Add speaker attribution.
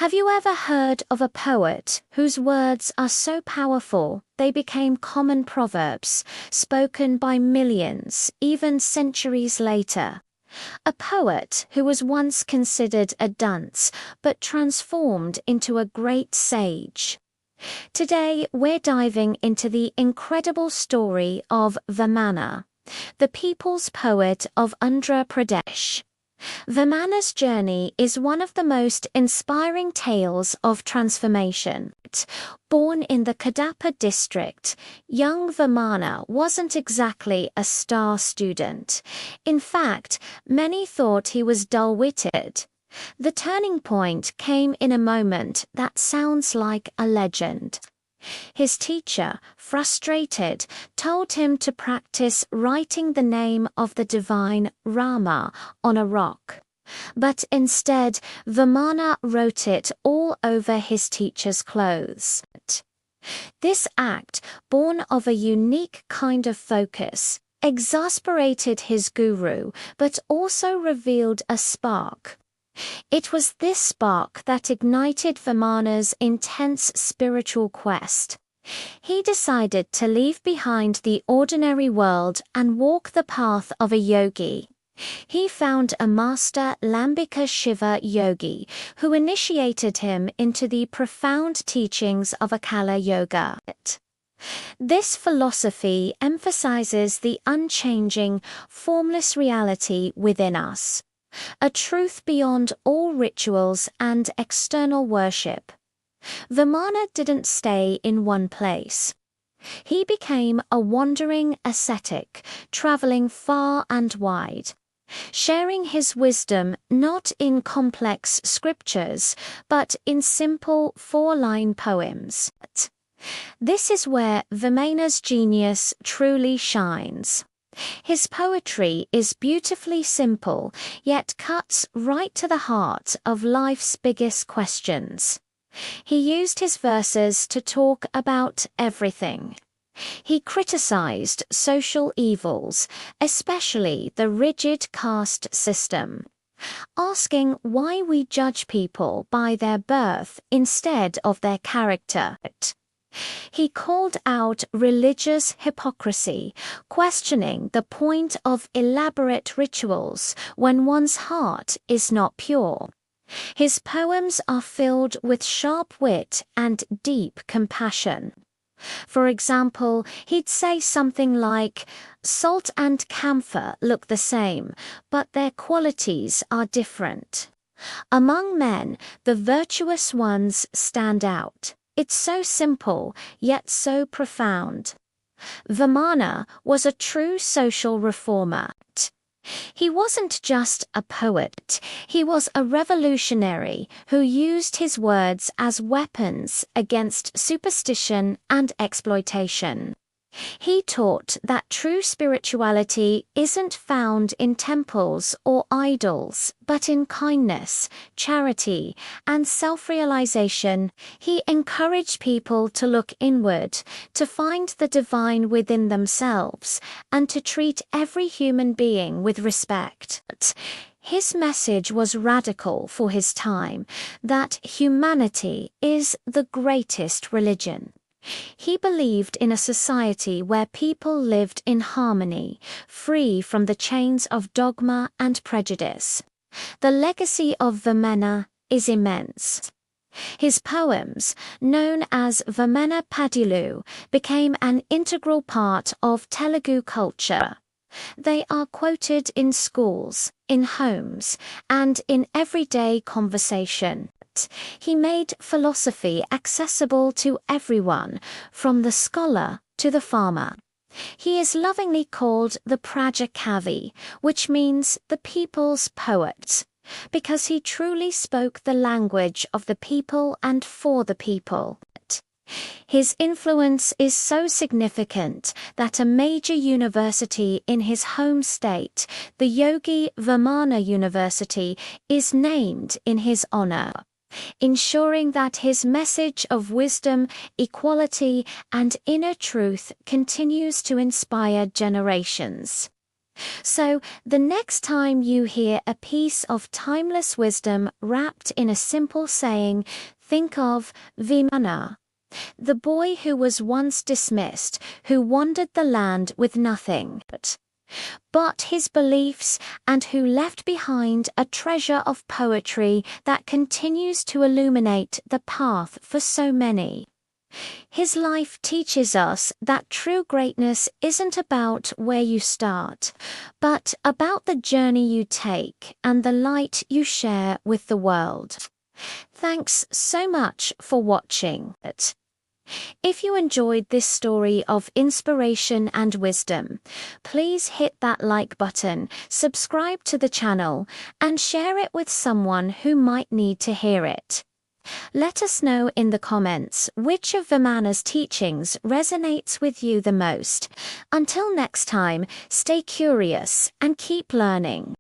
Speaker 1: Have you ever heard of a poet whose words are so powerful they became common proverbs, spoken by millions, even centuries later? A poet who was once considered a dunce, but transformed into a great sage. Today, we're diving into the incredible story of Vemana, the people's poet of Andhra Pradesh. Vemana's journey is one of the most inspiring tales of transformation. Born in the Kadapa district, young Vemana wasn't exactly a star student. In fact, many thought he was dull-witted. The turning point came in a moment that sounds like a legend. His teacher, frustrated, told him to practice writing the name of the divine Rama on a rock. But instead, Vemana wrote it all over his teacher's clothes. This act, born of a unique kind of focus, exasperated his guru, but also revealed a spark. It was this spark that ignited Vemana's intense spiritual quest. He decided to leave behind the ordinary world and walk the path of a yogi. He found a master Lambika Shiva yogi who initiated him into the profound teachings of Akala Yoga. This philosophy emphasizes the unchanging, formless reality within us. A truth beyond all rituals and external worship. Vemana didn't stay in one place. He became a wandering ascetic, traveling far and wide, sharing his wisdom not in complex scriptures, but in simple four-line poems. This is where Vemana's genius truly shines. His poetry is beautifully simple, yet cuts right to the heart of life's biggest questions. He used his verses to talk about everything. He criticized social evils, especially the rigid caste system, asking why we judge people by their birth instead of their character. He called out religious hypocrisy, questioning the point of elaborate rituals when one's heart is not pure. His poems are filled with sharp wit and deep compassion. For example, he'd say something like, "Salt and camphor look the same, but their qualities are different. Among men, the virtuous ones stand out. It's so simple, yet so profound." Vemana was a true social reformer. He wasn't just a poet, he was a revolutionary who used his words as weapons against superstition and exploitation. He taught that true spirituality isn't found in temples or idols, but in kindness, charity, and self-realization. He encouraged people to look inward, to find the divine within themselves, and to treat every human being with respect. His message was radical for his time, that humanity is the greatest religion. He believed in a society where people lived in harmony, free from the chains of dogma and prejudice. The legacy of Vemana is immense. His poems, known as Vemana Padilu, became an integral part of Telugu culture. They are quoted in schools, in homes, and in everyday conversation. He made philosophy accessible to everyone, from the scholar to the farmer. He is lovingly called the Praja Kavi, which means the people's poet, because he truly spoke the language of the people and for the people. His influence is so significant that a major university in his home state, the Yogi Vemana University, is named in his honor, ensuring that his message of wisdom, equality, and inner truth continues to inspire generations. So, the next time you hear a piece of timeless wisdom wrapped in a simple saying, think of vemana, the boy who was once dismissed, who wandered the land with nothing but his beliefs, and who left behind a treasure of poetry that continues to illuminate the path for so many. His life teaches us that true greatness isn't about where you start, but about the journey you take and the light you share with the world. Thanks so much for watching. If you enjoyed this story of inspiration and wisdom, please hit that like button, subscribe to the channel, and share it with someone who might need to hear it. Let us know in the comments which of Vemana's teachings resonates with you the most. Until next time, stay curious and keep learning.